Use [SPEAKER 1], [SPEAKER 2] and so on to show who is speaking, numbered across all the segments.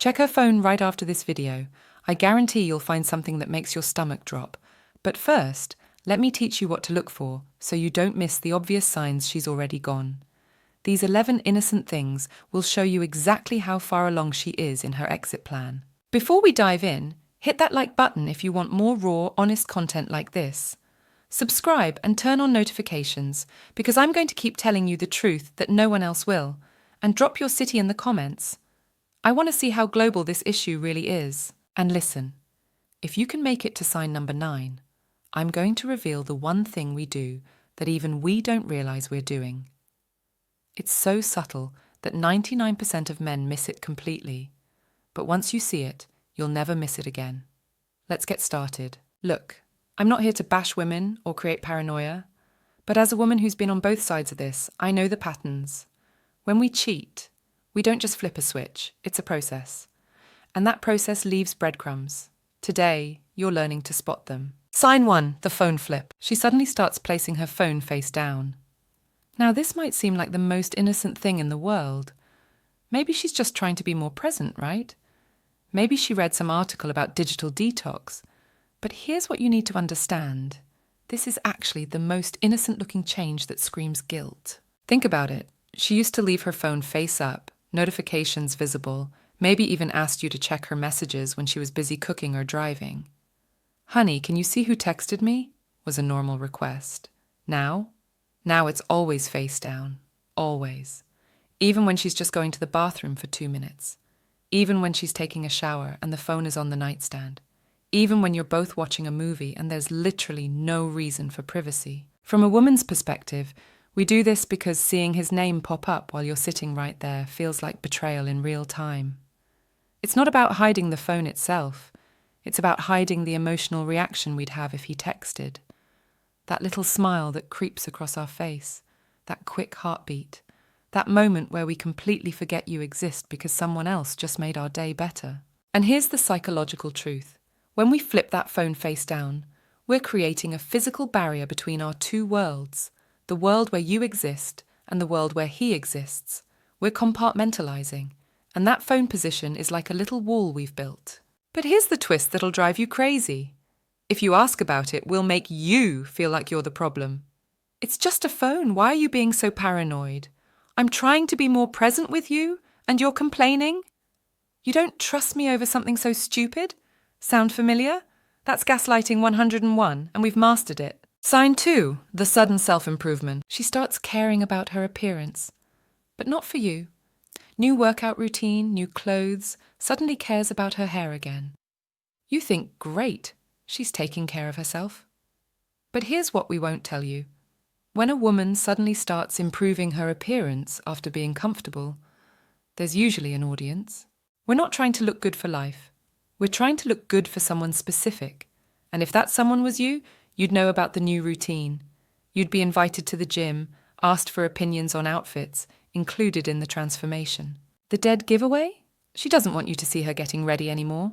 [SPEAKER 1] Check her phone right after this video. I guarantee you'll find something that makes your stomach drop. But first, let me teach you what to look for so you don't miss the obvious signs she's already gone. These 11 innocent things will show you exactly how far along she is in her exit plan. Before we dive in, hit that like button if you want more raw, honest content like this. Subscribe and turn on notifications because I'm going to keep telling you the truth that no one else will. And drop your city in the comments. I want to see how global this issue really is. And listen, if you can make it to sign number 9, I'm going to reveal the one thing we do that even we don't realize we're doing. It's so subtle that 99% of men miss it completely. But once you see it, you'll never miss it again. Let's get started. Look, I'm not here to bash women or create paranoia, but as a woman who's been on both sides of this, I know the patterns. When we cheat, we don't just flip a switch, it's a process. And that process leaves breadcrumbs. Today, you're learning to spot them. Sign 1, the phone flip. She suddenly starts placing her phone face down. Now, this might seem like the most innocent thing in the world. Maybe she's just trying to be more present, right? Maybe she read some article about digital detox. But here's what you need to understand. This is actually the most innocent-looking change that screams guilt. Think about it. She used to leave her phone face up, notifications visible, maybe even asked you to check her messages when she was busy cooking or driving. "Honey, can you see who texted me?" was a normal request. Now it's always face down. Always. Even when she's just going to the bathroom for 2 minutes. Even when she's taking a shower and the phone is on the nightstand. Even when you're both watching a movie and there's literally no reason for privacy. From a woman's perspective, we do this because seeing his name pop up while you're sitting right there feels like betrayal in real time. It's not about hiding the phone itself. It's about hiding the emotional reaction we'd have if he texted. That little smile that creeps across our face. That quick heartbeat. That moment where we completely forget you exist because someone else just made our day better. And here's the psychological truth. When we flip that phone face down, we're creating a physical barrier between our two worlds. The world where you exist and the world where he exists. We're compartmentalizing, and that phone position is like a little wall we've built. But here's the twist that'll drive you crazy. If you ask about it, we'll make you feel like you're the problem. It's just a phone. Why are you being so paranoid? I'm trying to be more present with you, and you're complaining? You don't trust me over something so stupid? Sound familiar? That's gaslighting 101, and we've mastered it. Sign 2, the sudden self-improvement. She starts caring about her appearance, but not for you. New workout routine, new clothes, suddenly cares about her hair again. You think, great, she's taking care of herself. But here's what we won't tell you. When a woman suddenly starts improving her appearance after being comfortable, there's usually an audience. We're not trying to look good for life. We're trying to look good for someone specific. And if that someone was you, you'd know about the new routine. You'd be invited to the gym, asked for opinions on outfits, included in the transformation. The dead giveaway? She doesn't want you to see her getting ready anymore.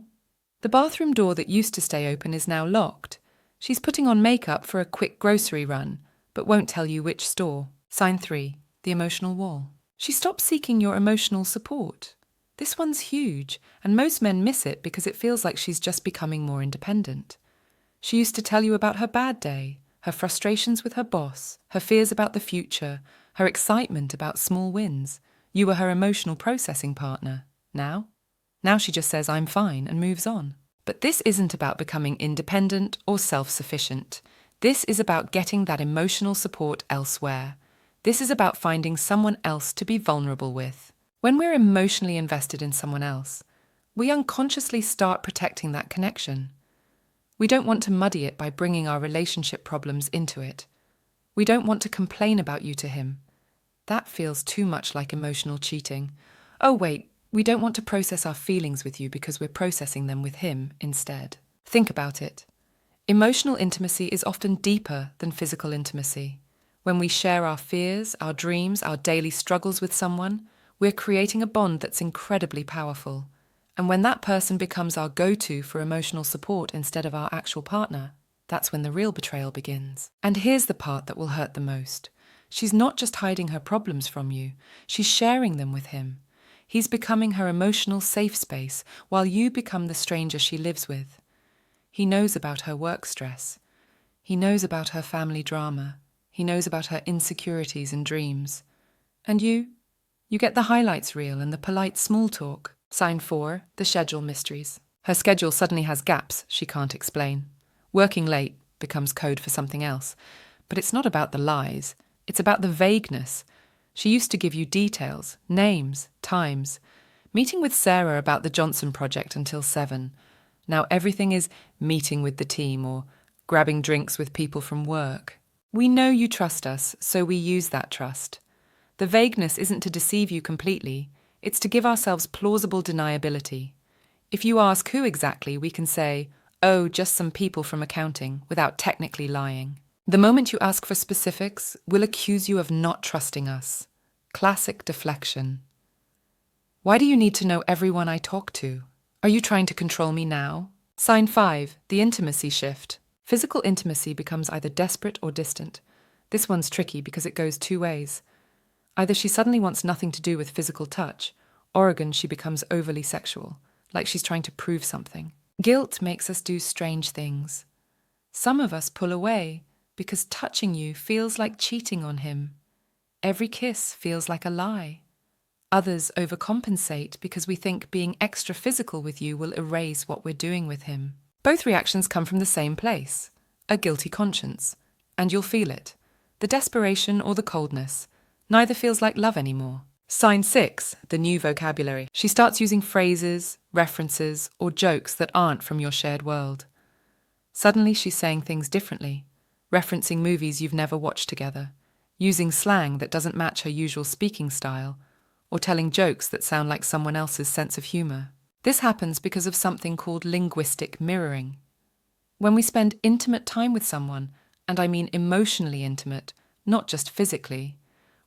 [SPEAKER 1] The bathroom door that used to stay open is now locked. She's putting on makeup for a quick grocery run, but won't tell you which store. Sign 3, the emotional wall. She stops seeking your emotional support. This one's huge, and most men miss it because it feels like she's just becoming more independent. She used to tell you about her bad day, her frustrations with her boss, her fears about the future, her excitement about small wins. You were her emotional processing partner. Now she just says, "I'm fine," and moves on. But this isn't about becoming independent or self-sufficient. This is about getting that emotional support elsewhere. This is about finding someone else to be vulnerable with. When we're emotionally invested in someone else, we unconsciously start protecting that connection. We don't want to muddy it by bringing our relationship problems into it. We don't want to complain about you to him. That feels too much like emotional cheating. Oh wait, we don't want to process our feelings with you because we're processing them with him instead. Think about it. Emotional intimacy is often deeper than physical intimacy. When we share our fears, our dreams, our daily struggles with someone, we're creating a bond that's incredibly powerful. And when that person becomes our go-to for emotional support instead of our actual partner, that's when the real betrayal begins. And here's the part that will hurt the most. She's not just hiding her problems from you, she's sharing them with him. He's becoming her emotional safe space while you become the stranger she lives with. He knows about her work stress. He knows about her family drama. He knows about her insecurities and dreams. And you get the highlights reel and the polite small talk. Sign 4, the schedule mysteries. Her schedule suddenly has gaps she can't explain. Working late becomes code for something else. But it's not about the lies. It's about the vagueness. She used to give you details, names, times. Meeting with Sarah about the Johnson project until 7. Now everything is meeting with the team or grabbing drinks with people from work. We know you trust us, so we use that trust. The vagueness isn't to deceive you completely. It's to give ourselves plausible deniability. If you ask who exactly, we can say, oh, just some people from accounting, without technically lying. The moment you ask for specifics, we'll accuse you of not trusting us. Classic deflection. Why do you need to know everyone I talk to? Are you trying to control me now? Sign 5, the intimacy shift. Physical intimacy becomes either desperate or distant. This one's tricky because it goes two ways. Either she suddenly wants nothing to do with physical touch, or again she becomes overly sexual, like she's trying to prove something. Guilt makes us do strange things. Some of us pull away because touching you feels like cheating on him. Every kiss feels like a lie. Others overcompensate because we think being extra physical with you will erase what we're doing with him. Both reactions come from the same place, a guilty conscience, and you'll feel it. The desperation or the coldness. Neither feels like love anymore. Sign 6, the new vocabulary. She starts using phrases, references, or jokes that aren't from your shared world. Suddenly she's saying things differently, referencing movies you've never watched together, using slang that doesn't match her usual speaking style, or telling jokes that sound like someone else's sense of humor. This happens because of something called linguistic mirroring. When we spend intimate time with someone, and I mean emotionally intimate, not just physically,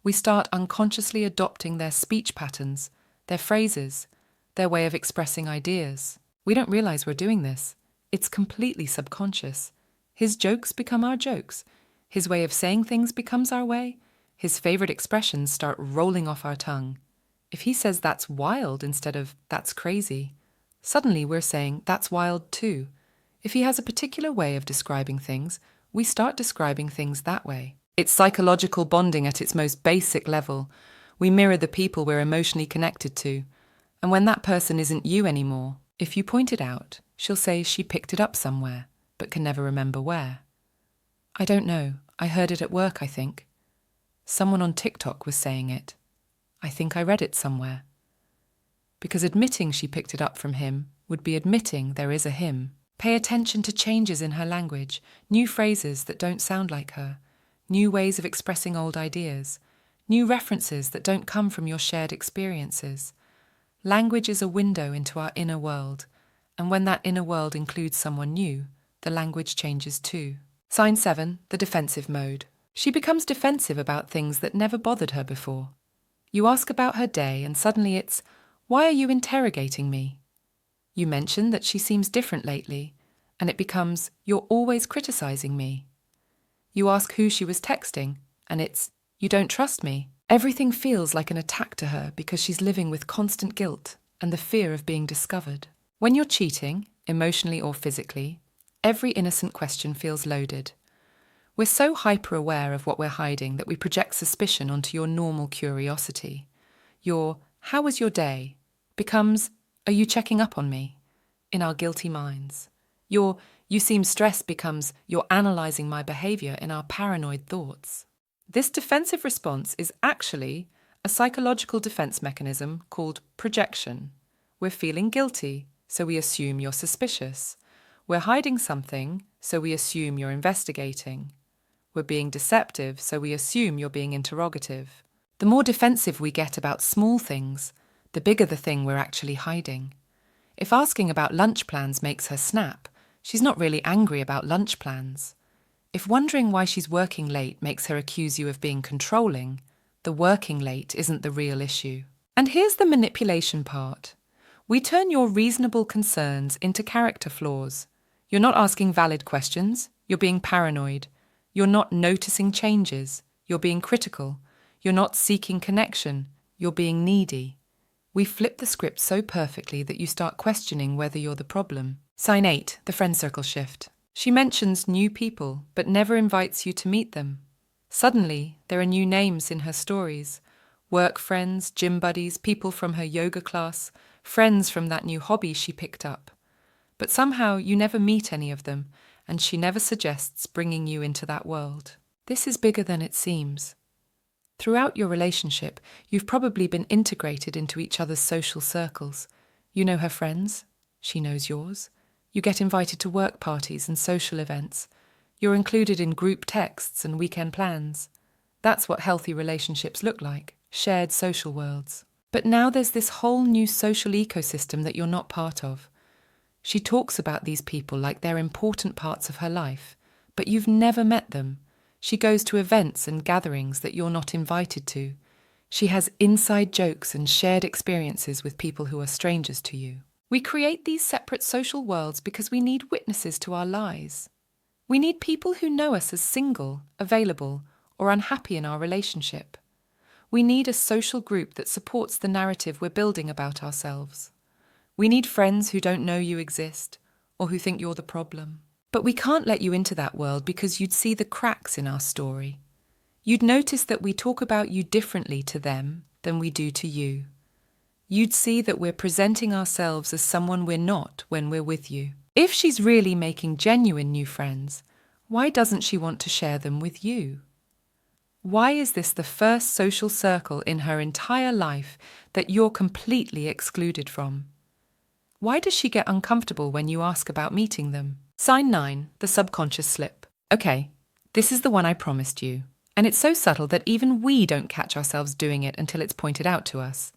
[SPEAKER 1] we start unconsciously adopting their speech patterns, their phrases, their way of expressing ideas. We don't realize we're doing this. It's completely subconscious. His jokes become our jokes. His way of saying things becomes our way. His favorite expressions start rolling off our tongue. If he says that's wild instead of that's crazy, suddenly we're saying that's wild too. If he has a particular way of describing things, we start describing things that way. It's psychological bonding at its most basic level. We mirror the people we're emotionally connected to. And when that person isn't you anymore, if you point it out, she'll say she picked it up somewhere, but can never remember where. I don't know. I heard it at work, I think. Someone on TikTok was saying it. I think I read it somewhere. Because admitting she picked it up from him would be admitting there is a him. Pay attention to changes in her language, new phrases that don't sound like her, new ways of expressing old ideas, new references that don't come from your shared experiences. Language is a window into our inner world, and when that inner world includes someone new, the language changes too. Sign 7, the defensive mode. She becomes defensive about things that never bothered her before. You ask about her day and suddenly it's, why are you interrogating me? You mention that she seems different lately, and it becomes, you're always criticizing me. You ask who she was texting, and it's, you don't trust me. Everything feels like an attack to her because she's living with constant guilt and the fear of being discovered. When you're cheating, emotionally or physically, every innocent question feels loaded. We're so hyper-aware of what we're hiding that we project suspicion onto your normal curiosity. Your, how was your day? Becomes, are you checking up on me? In our guilty minds. Your, you seem stressed becomes, you're analysing my behaviour in our paranoid thoughts. This defensive response is actually a psychological defence mechanism called projection. We're feeling guilty, so we assume you're suspicious. We're hiding something, so we assume you're investigating. We're being deceptive, so we assume you're being interrogative. The more defensive we get about small things, the bigger the thing we're actually hiding. If asking about lunch plans makes her snap, she's not really angry about lunch plans. If wondering why she's working late makes her accuse you of being controlling, the working late isn't the real issue. And here's the manipulation part. We turn your reasonable concerns into character flaws. You're not asking valid questions, you're being paranoid. You're not noticing changes, you're being critical. You're not seeking connection, you're being needy. We flip the script so perfectly that you start questioning whether you're the problem. Sign 8, the friend circle shift. She mentions new people, but never invites you to meet them. Suddenly, there are new names in her stories. Work friends, gym buddies, people from her yoga class, friends from that new hobby she picked up. But somehow you never meet any of them, and she never suggests bringing you into that world. This is bigger than it seems. Throughout your relationship, you've probably been integrated into each other's social circles. You know her friends, she knows yours. You get invited to work parties and social events. You're included in group texts and weekend plans. That's what healthy relationships look like, shared social worlds. But now there's this whole new social ecosystem that you're not part of. She talks about these people like they're important parts of her life, but you've never met them. She goes to events and gatherings that you're not invited to. She has inside jokes and shared experiences with people who are strangers to you. We create these separate social worlds because we need witnesses to our lies. We need people who know us as single, available, or unhappy in our relationship. We need a social group that supports the narrative we're building about ourselves. We need friends who don't know you exist, or who think you're the problem. But we can't let you into that world because you'd see the cracks in our story. You'd notice that we talk about you differently to them than we do to you. You'd see that we're presenting ourselves as someone we're not when we're with you. If she's really making genuine new friends, why doesn't she want to share them with you? Why is this the first social circle in her entire life that you're completely excluded from? Why does she get uncomfortable when you ask about meeting them? Sign 9, the subconscious slip. Okay, this is the one I promised you. And it's so subtle that even we don't catch ourselves doing it until it's pointed out to us.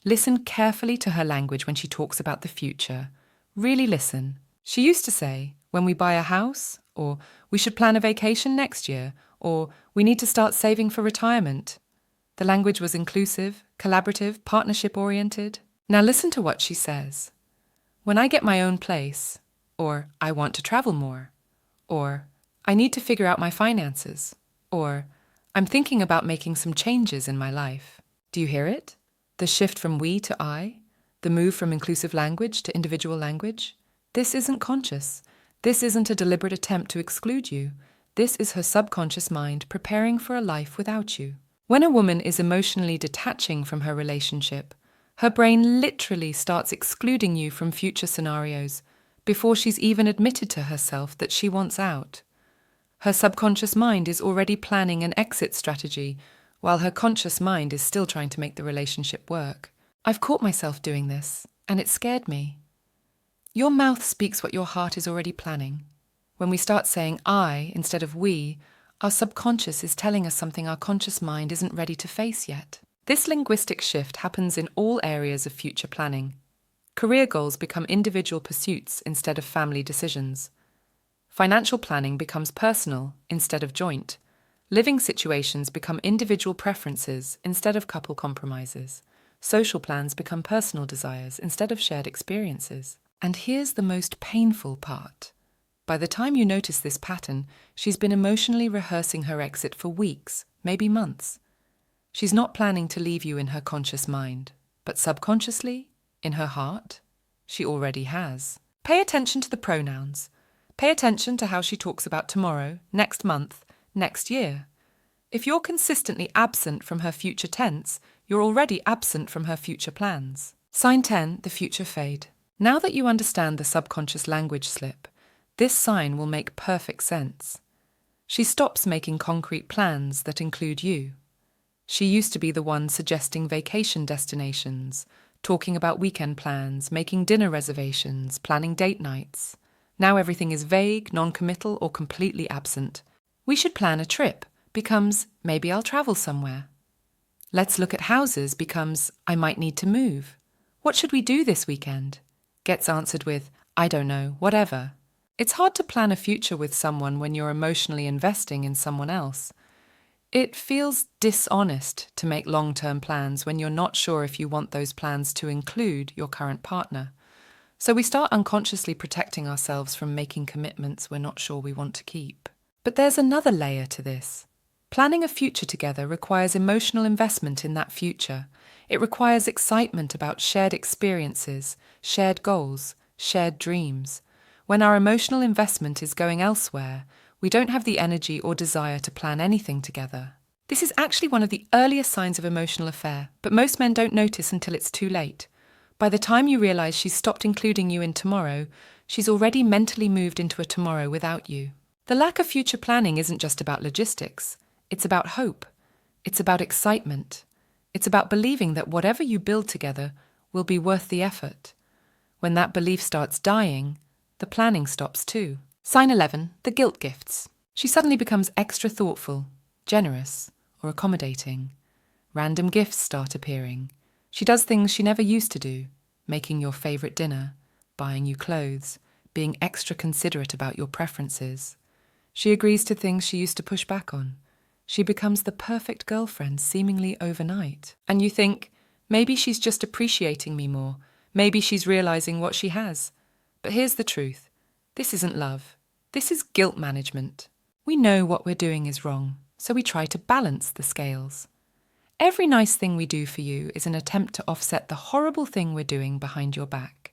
[SPEAKER 1] Listen carefully to her language when she talks about the future. Really listen. She used to say, when we buy a house, or we should plan a vacation next year, or we need to start saving for retirement. The language was inclusive, collaborative, partnership-oriented. Now listen to what she says. When I get my own place, or I want to travel more, or I need to figure out my finances, or I'm thinking about making some changes in my life. Do you hear it? The shift from we to I, the move from inclusive language to individual language. This isn't conscious. This isn't a deliberate attempt to exclude you. This is her subconscious mind preparing for a life without you. When a woman is emotionally detaching from her relationship, her brain literally starts excluding you from future scenarios before she's even admitted to herself that she wants out. Her subconscious mind is already planning an exit strategy, while her conscious mind is still trying to make the relationship work. I've caught myself doing this, and it scared me. Your mouth speaks what your heart is already planning. When we start saying I instead of we, our subconscious is telling us something our conscious mind isn't ready to face yet. This linguistic shift happens in all areas of future planning. Career goals become individual pursuits instead of family decisions. Financial planning becomes personal instead of joint. Living situations become individual preferences instead of couple compromises. Social plans become personal desires instead of shared experiences. And here's the most painful part. By the time you notice this pattern, she's been emotionally rehearsing her exit for weeks, maybe months. She's not planning to leave you in her conscious mind, but subconsciously, in her heart, she already has. Pay attention to the pronouns. Pay attention to how she talks about tomorrow, next month, next year. If you're consistently absent from her future tense, you're already absent from her future plans. Sign 10, the future fade. Now that you understand the subconscious language slip, this sign will make perfect sense. She stops making concrete plans that include you. She used to be the one suggesting vacation destinations, talking about weekend plans, making dinner reservations, planning date nights. Now everything is vague, non-committal, or completely absent. We should plan a trip becomes maybe I'll travel somewhere. Let's look at houses becomes I might need to move. What should we do this weekend? Gets answered with I don't know, whatever. It's hard to plan a future with someone when you're emotionally investing in someone else. It feels dishonest to make long-term plans when you're not sure if you want those plans to include your current partner. So we start unconsciously protecting ourselves from making commitments we're not sure we want to keep. But there's another layer to this. Planning a future together requires emotional investment in that future. It requires excitement about shared experiences, shared goals, shared dreams. When our emotional investment is going elsewhere, we don't have the energy or desire to plan anything together. This is actually one of the earliest signs of emotional affair, but most men don't notice until it's too late. By the time you realize she's stopped including you in tomorrow, she's already mentally moved into a tomorrow without you. The lack of future planning isn't just about logistics. It's about hope. It's about excitement. It's about believing that whatever you build together will be worth the effort. When that belief starts dying, the planning stops too. Sign 11, the guilt gifts. She suddenly becomes extra thoughtful, generous, or accommodating. Random gifts start appearing. She does things she never used to do, making your favorite dinner, buying you clothes, being extra considerate about your preferences. She agrees to things she used to push back on. She becomes the perfect girlfriend seemingly overnight. And you think, maybe she's just appreciating me more. Maybe she's realizing what she has. But here's the truth. This isn't love. This is guilt management. We know what we're doing is wrong, so we try to balance the scales. Every nice thing we do for you is an attempt to offset the horrible thing we're doing behind your back.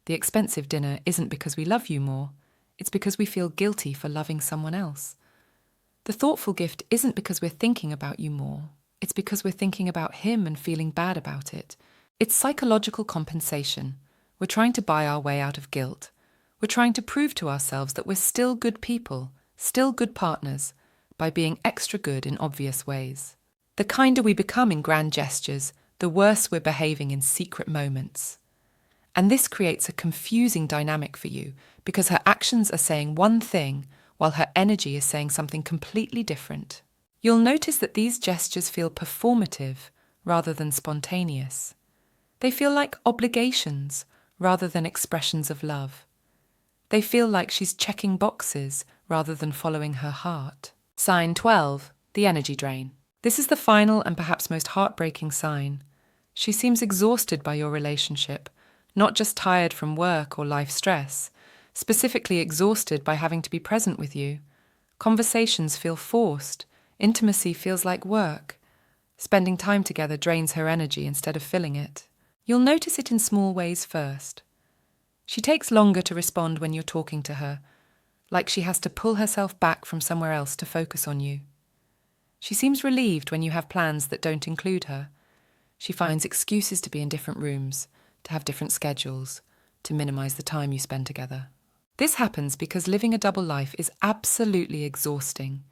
[SPEAKER 1] The expensive dinner isn't because we love you more. It's because we feel guilty for loving someone else. The thoughtful gift isn't because we're thinking about you more. It's because we're thinking about him and feeling bad about it. It's psychological compensation. We're trying to buy our way out of guilt. We're trying to prove to ourselves that we're still good people, still good partners, by being extra good in obvious ways. The kinder we become in grand gestures, the worse we're behaving in secret moments. And this creates a confusing dynamic for you because her actions are saying one thing while her energy is saying something completely different. You'll notice that these gestures feel performative rather than spontaneous. They feel like obligations rather than expressions of love. They feel like she's checking boxes rather than following her heart. Sign 12, the energy drain. This is the final and perhaps most heartbreaking sign. She seems exhausted by your relationship, not just tired from work or life stress, specifically exhausted by having to be present with you. Conversations feel forced. Intimacy feels like work. Spending time together drains her energy instead of filling it. You'll notice it in small ways first. She takes longer to respond when you're talking to her, like she has to pull herself back from somewhere else to focus on you. She seems relieved when you have plans that don't include her. She finds excuses to be in different rooms, to have different schedules, to minimize the time you spend together. This happens because living a double life is absolutely exhausting.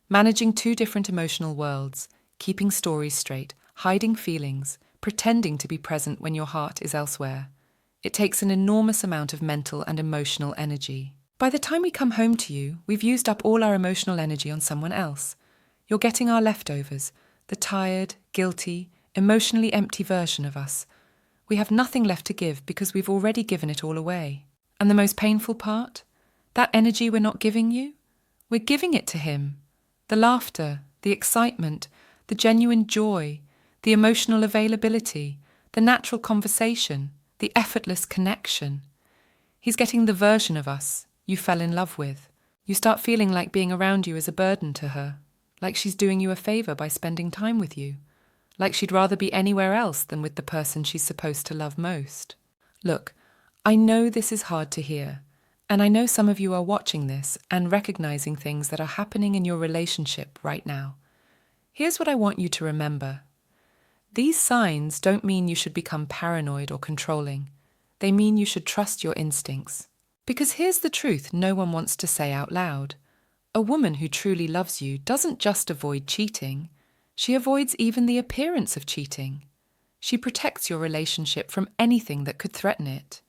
[SPEAKER 1] Managing two different emotional worlds, keeping stories straight, hiding feelings, pretending to be present when your heart is elsewhere. It takes an enormous amount of mental and emotional energy. By the time we come home to you, we've used up all our emotional energy on someone else. You're getting our leftovers, the tired, guilty, emotionally empty version of us. We have nothing left to give because we've already given it all away. And the most painful part? That energy we're not giving you? We're giving it to him. The laughter, the excitement, the genuine joy, the emotional availability, the natural conversation, the effortless connection. He's getting the version of us you fell in love with. You start feeling like being around you is a burden to her, like she's doing you a favor by spending time with you, like she'd rather be anywhere else than with the person she's supposed to love most. Look, I know this is hard to hear, and I know some of you are watching this and recognizing things that are happening in your relationship right now. Here's what I want you to remember. These signs don't mean you should become paranoid or controlling. They mean you should trust your instincts. Because here's the truth no one wants to say out loud. A woman who truly loves you doesn't just avoid cheating. She avoids even the appearance of cheating. She protects your relationship from anything that could threaten it.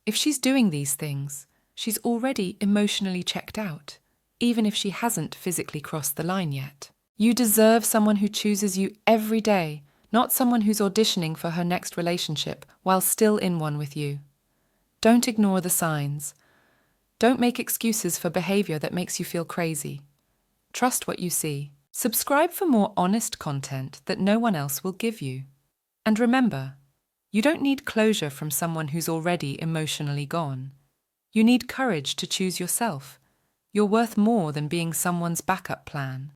[SPEAKER 1] If she's doing these things, she's already emotionally checked out, even if she hasn't physically crossed the line yet. You deserve someone who chooses you every day, not someone who's auditioning for her next relationship while still in one with you. Don't ignore the signs. Don't make excuses for behavior that makes you feel crazy. Trust what you see. Subscribe for more honest content that no one else will give you. And remember, you don't need closure from someone who's already emotionally gone. You need courage to choose yourself. You're worth more than being someone's backup plan.